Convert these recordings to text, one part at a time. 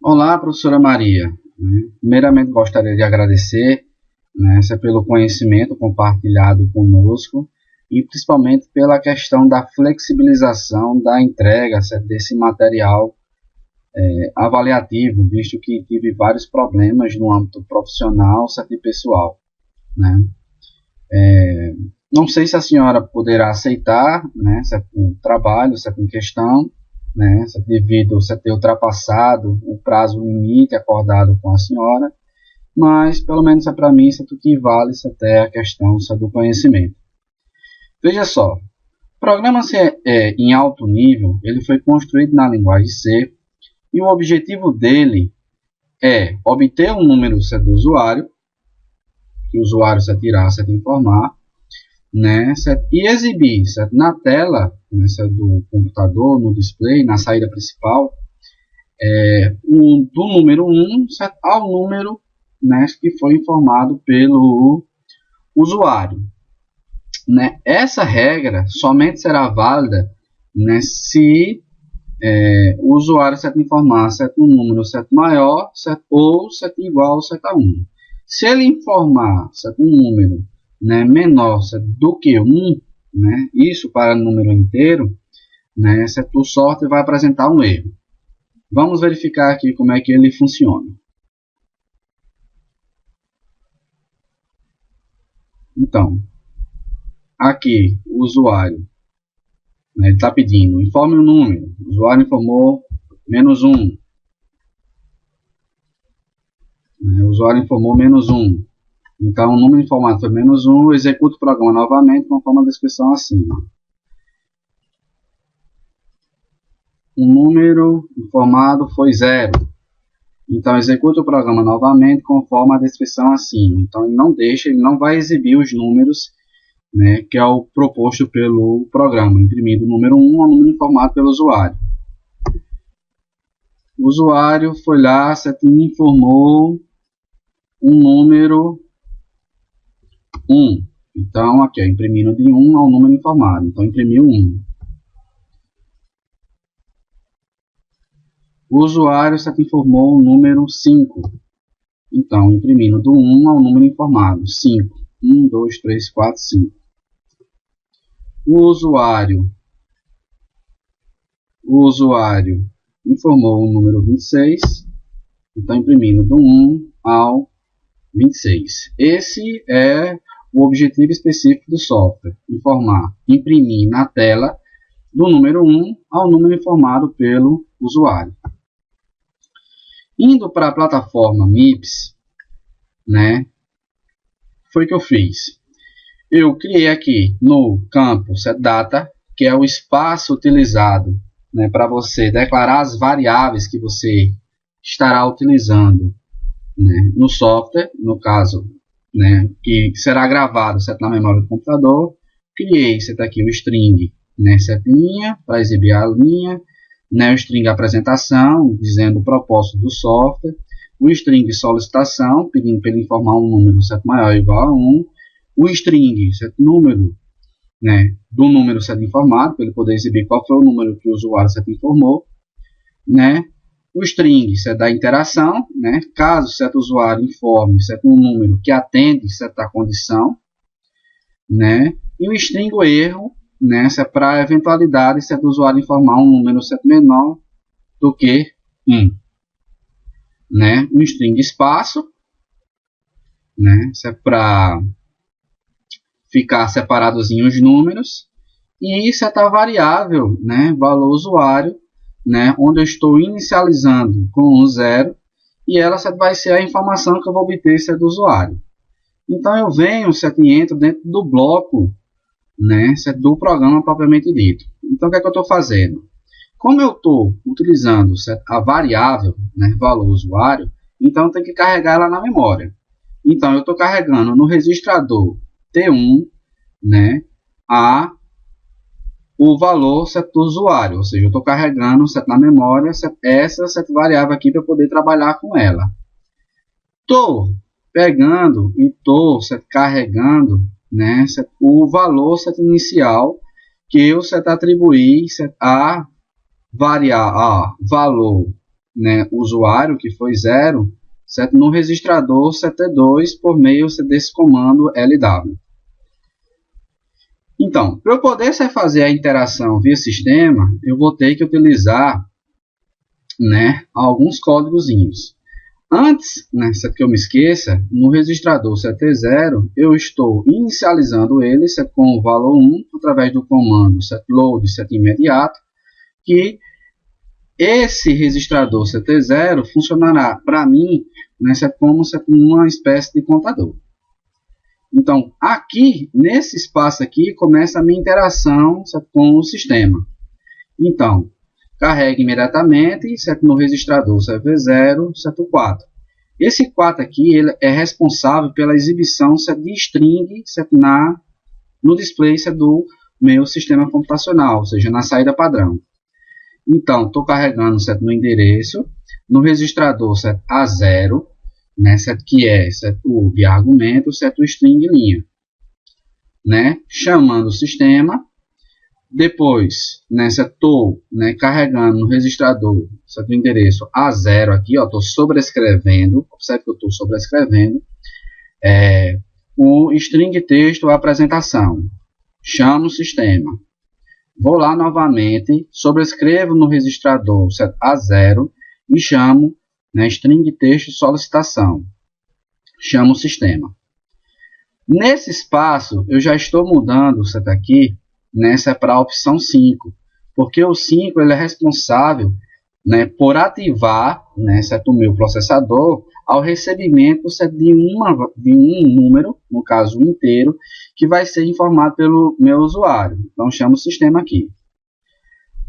Olá, professora Maria. Primeiramente, gostaria de agradecer, pelo conhecimento compartilhado conosco e principalmente pela questão da flexibilização da entrega, certo, desse material avaliativo, visto que tive vários problemas no âmbito profissional, certo, e pessoal, né? Não sei se a senhora poderá aceitar, certo, o trabalho, certo, em questão, devido a ter ultrapassado o prazo limite acordado com a senhora, mas pelo menos para mim isso é o que vale até a questão do conhecimento. Veja só, o programa em alto nível ele foi construído na linguagem C e o objetivo dele é obter um número do usuário, que o usuário irá informar, e exibir na tela do computador, no display, na saída principal, do número 1 ao número que foi informado pelo usuário. Essa regra somente será válida se o usuário informar um número maior ou igual a 1. Se ele informar um número menor do que 1, isso para número inteiro, o software vai apresentar um erro. Vamos verificar aqui como é que ele funciona. Então, aqui o usuário está pedindo, informe o número. O usuário informou -1. O usuário informou -1. Então, o número informado foi -1. Eu executo o programa novamente conforme a descrição acima. O número informado foi 0. Então, executa o programa novamente conforme a descrição acima. Então, ele não vai exibir os números, que é o proposto pelo programa, imprimido o número 1 ao número informado pelo usuário. O usuário foi lá e informou um número 1. Então, aqui, imprimindo de 1 ao número informado. Então, imprimiu 1. O usuário informou o número 5. Então, imprimindo do 1 ao número informado. 5. 1, 2, 3, 4, 5. O usuário informou o número 26. Então, imprimindo do 1 ao 26. Esse é o objetivo específico do software. Imprimir na tela do número 1 ao número informado pelo usuário. Indo para a plataforma MIPS, foi o que eu fiz. Eu criei aqui no campo setData, que é o espaço utilizado para você declarar as variáveis que você estará utilizando no software, no caso, que será gravado na memória do computador. Criei aqui o string, linha, para exibir a linha, o string apresentação, dizendo o propósito do software, o string solicitação, pedindo para ele informar um número maior ou igual a 1, o string número do número informado, para ele poder exibir qual foi o número que o usuário informou, o string da interação, caso o usuário informe um número que atende certa condição, e o string erro, para a eventualidade do usuário informar um número menor do que 1. Um string espaço, isso é para ficar separados os números, e a variável, valor usuário, onde eu estou inicializando com 0, e ela vai ser a informação que eu vou obter do usuário. Então, eu venho e entro dentro do bloco do programa propriamente dito. Então, o que é que eu estou fazendo? Como eu estou utilizando a variável, valor usuário, então eu tenho que carregar ela na memória. Então, eu estou carregando no registrador T1 o valor do usuário, ou seja, eu estou carregando na memória essa variável aqui para poder trabalhar com ela. Estou pegando e estou carregando o valor inicial que eu atribuir a valor né, usuário, que foi 0, certo? No registrador CT2 por meio desse comando LW. Então, para eu poder fazer a interação via sistema, eu vou ter que utilizar, né, alguns códigozinhos. Antes, né, que eu me esqueça, no registrador CT0, eu estou inicializando ele com o valor 1 através do comando setLoad setImediato, que esse registrador CT0 funcionará para mim, né, como uma espécie de contador. Então, aqui, nesse espaço aqui, começa a minha interação com o sistema. Então, carrega imediatamente no registrador CV0, 4. Esse 4 aqui ele é responsável pela exibição de string no display do meu sistema computacional, ou seja, na saída padrão. Então, estou carregando no endereço, no registrador A0, né, que é o de argumento, o string linha, né, chamando o sistema. Depois, né, estou, né, carregando no registrador do endereço A0 aqui, estou sobrescrevendo, observe que eu estou sobrescrevendo o string texto apresentação, chamo o sistema. Vou lá novamente, sobrescrevo no registrador A0 e chamo, né, string texto solicitação, chamo o sistema. Nesse espaço, eu já estou mudando isso aqui, nessa para a opção 5, porque o 5 ele é responsável, né, por ativar, né, o meu processador ao recebimento de um número, no caso inteiro, que vai ser informado pelo meu usuário. Então, chamo o sistema aqui.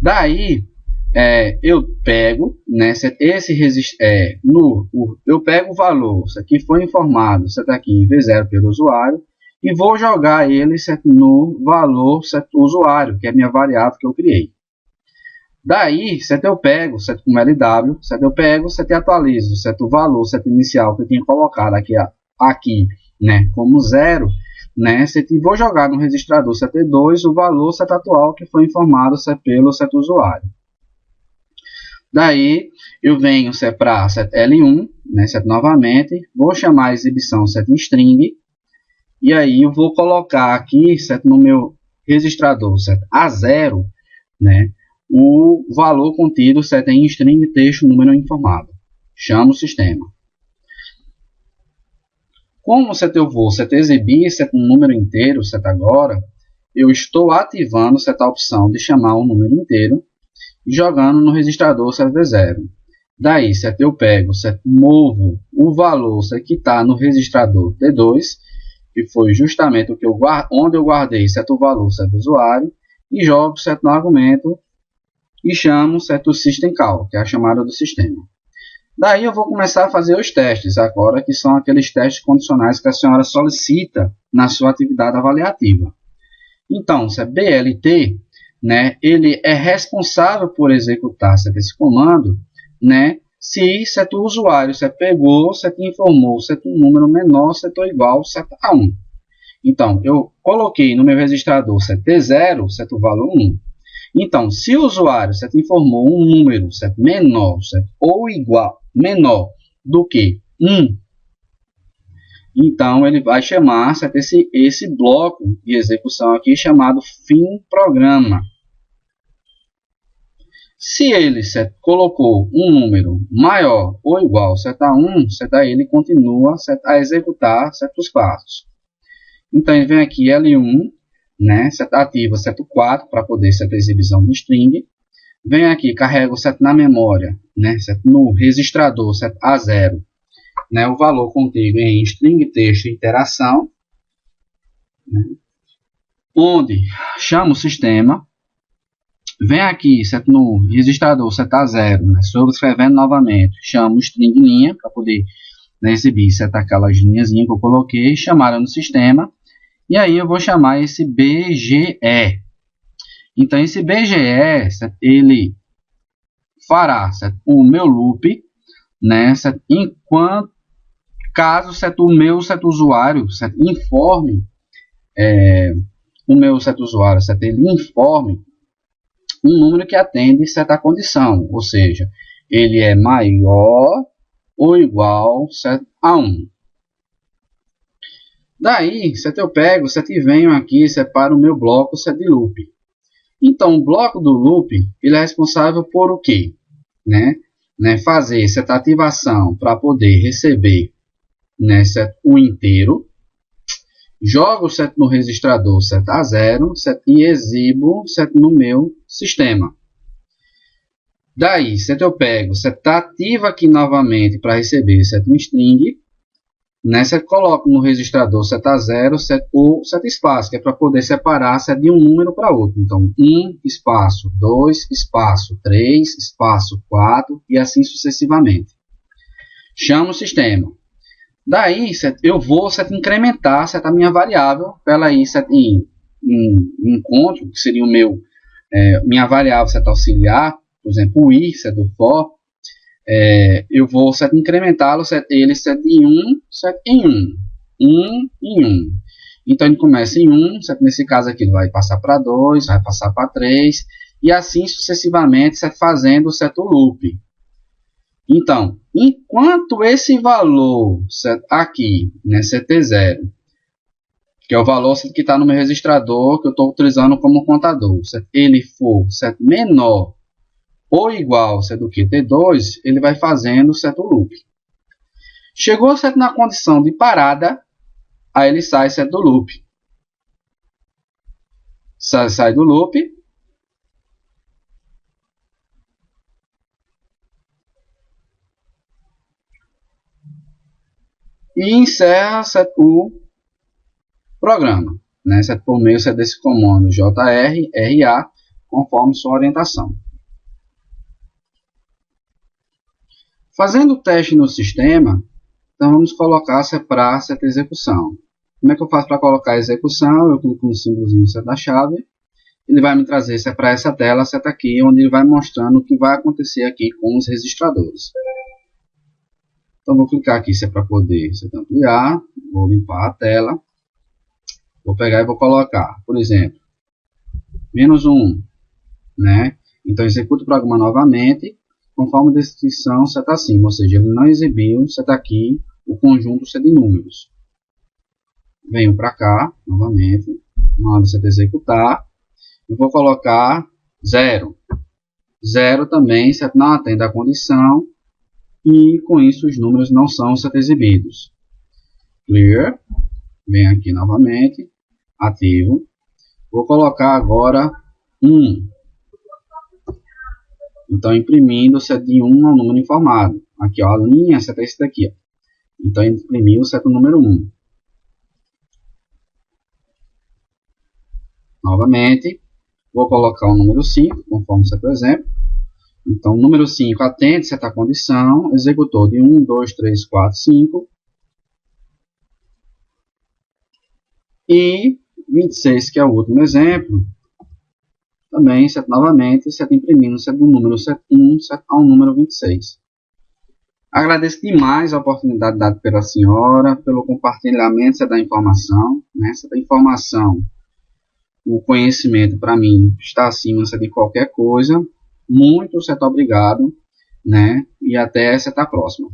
Daí, eu pego, né, eu pego o valor que foi informado aqui em V0 pelo usuário, e vou jogar ele no valor usuário, que é a minha variável que eu criei. Daí, eu pego como LW, eu pego, e atualizo o valor inicial que eu tinha colocado aqui, né, como 0, né, e vou jogar no registrador CT2 o valor atual que foi informado pelo usuário. Daí, eu venho para L1, né, novamente, vou chamar a exibição string, e aí eu vou colocar aqui no meu registrador A0, né, o valor contido em string texto número informado. Chamo o sistema. Como eu vou exibir um número inteiro agora, eu estou ativando a opção de chamar um número inteiro e jogando no registrador V0. Daí, eu pego, movo o valor que está no registrador T2, que foi justamente o que onde eu guardei o valor do usuário, e jogo no argumento e chamo o system call, que é a chamada do sistema. Daí eu vou começar a fazer os testes agora, que são aqueles testes condicionais que a senhora solicita na sua atividade avaliativa. Então, BLT, né, ele é responsável por executar esse comando, né, se o usuário pegou, informou um número menor, ou igual a 1. Então, eu coloquei no meu registrador T0, o valor 1. Então, se o usuário informou um número menor ou igual, menor do que 1, então ele vai chamar esse bloco de execução aqui chamado fim programa. Se ele colocou um número maior ou igual a 1, ele continua a executar os passos. Então ele vem aqui L1, né, ativa o 4 para poder a exibição de string. Vem aqui, carrega o na memória, né, no registrador A0, né, o valor contido em string texto interação, né, onde chama o sistema. Vem aqui no registrador A0, né, sobrescrevendo novamente, chama o string linha para poder, né, exibir aquelas linhas que eu coloquei, chamaram no sistema. E aí eu vou chamar esse BGE. Então esse BGE, ele fará o meu loop, né, enquanto caso o meu usuário informe o meu usuário, ele informe um número que atende certa condição, ou seja, ele é maior ou igual, certo, a 1. Daí, certo, eu pego, certo, e venho aqui e separo o meu bloco, certo, de loop. Então, o bloco do loop, ele é responsável por o quê? Fazer essa ativação para poder receber, certo, o inteiro. Jogo, certo, no registrador, certo, a 0, certo, e exibo, certo, no meu sistema. Daí, certo, eu pego, certo, ativo aqui novamente para receber, certo, um string. Certo, coloco no registrador certo, a 0, certo, ou certo espaço, que é para poder separar certo, de um número para outro. Então, 1, espaço, 2, espaço, 3, espaço, 4 e assim sucessivamente. Chamo o sistema. Daí, certo, eu vou certo, incrementar certo, a minha variável para ela ir certo, em encontro, que seria o meu, minha variável certo, auxiliar, por exemplo, o i, certo, o for. Eu vou incrementá-lo ele de 1 em 1, 1 em 1. Então ele começa em 1, nesse caso aqui ele vai passar para 2, vai passar para 3 e assim sucessivamente fazendo o loop. Então, enquanto esse valor aqui, CT0, que é o valor que está no meu registrador que eu estou utilizando como contador, ele for menor ou igual do que T2, ele vai fazendo certo loop. Chegou certo na condição de parada, aí ele sai certo do loop. Sai do loop. E encerra certo, o programa, certo, por meio certo, desse comando JRRA, conforme sua orientação. Fazendo o teste no sistema, então vamos colocar para certa execução. Como é que eu faço para colocar a execução? Eu clico no símbolozinho da chave. Ele vai me trazer para essa tela aqui, onde ele vai mostrando o que vai acontecer aqui com os registradores. Então vou clicar aqui para poder ampliar. Vou limpar a tela. Vou pegar e vou colocar, por exemplo, -1. Então executo o programa novamente, conforme a descrição acima, ou seja, ele não exibiu aqui o conjunto de números. Venho para cá, novamente, na hora de executar, eu vou colocar 0. 0 também não atende a condição, e com isso os números não são exibidos. Clear, venho aqui novamente, ativo, vou colocar agora 1. Então, imprimindo de 1 ao número informado. Aqui, ó, a linha é esse daqui. Ó. Então, imprimiu o número 1. Novamente, vou colocar o número 5, conforme o exemplo. Então, o número 5 atende certa condição, executou de 1, 2, 3, 4, 5. E 26, que é o último exemplo, também, novamente, imprimindo do número 1 ao número 26. Agradeço demais a oportunidade dada pela senhora, pelo compartilhamento da informação. Essa informação, o conhecimento, para mim, está acima de qualquer coisa. Muito obrigado, e até a próxima.